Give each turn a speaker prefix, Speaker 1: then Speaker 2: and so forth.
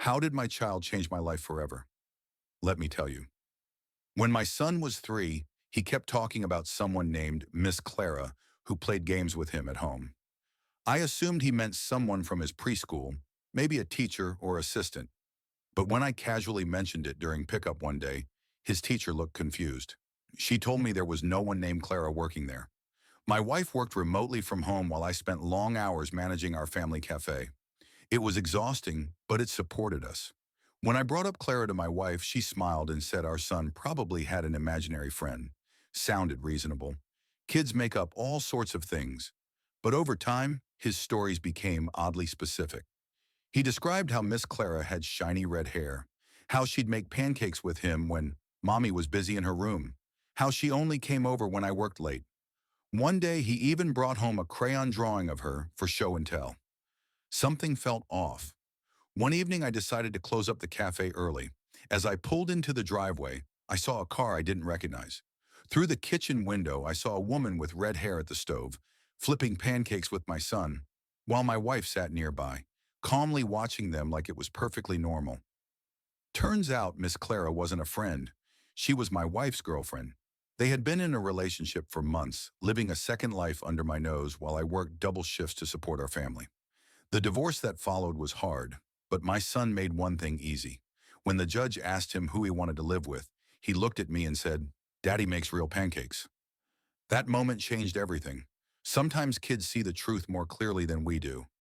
Speaker 1: How did my child change my life forever? Let me tell you. When my son was 3, he kept talking about someone named Miss Clara who played games with him at home. I assumed he meant someone from his preschool, maybe a teacher or assistant. But when I casually mentioned it during pickup one day, his teacher looked confused. She told me there was no one named Clara working there. My wife worked remotely from home while I spent long hours managing our family cafe. It was exhausting, but it supported us. When I brought up Clara to my wife, she smiled and said our son probably had an imaginary friend. Sounded reasonable. Kids make up all sorts of things. But over time, his stories became oddly specific. He described how Miss Clara had shiny red hair, how she'd make pancakes with him when Mommy was busy in her room, how she only came over when I worked late. One day, he even brought home a crayon drawing of her for show and tell. Something felt off. One evening, I decided to close up the cafe early. As I pulled into the driveway, I saw a car I didn't recognize. Through the kitchen window, I saw a woman with red hair at the stove, flipping pancakes with my son, while my wife sat nearby, calmly watching them like it was perfectly normal. Turns out Miss Clara wasn't a friend. She was my wife's girlfriend. They had been in a relationship for months, living a second life under my nose while I worked double shifts to support our family. The divorce that followed was hard, but my son made one thing easy. When the judge asked him who he wanted to live with, he looked at me and said, "Daddy makes real pancakes." That moment changed everything. Sometimes kids see the truth more clearly than we do.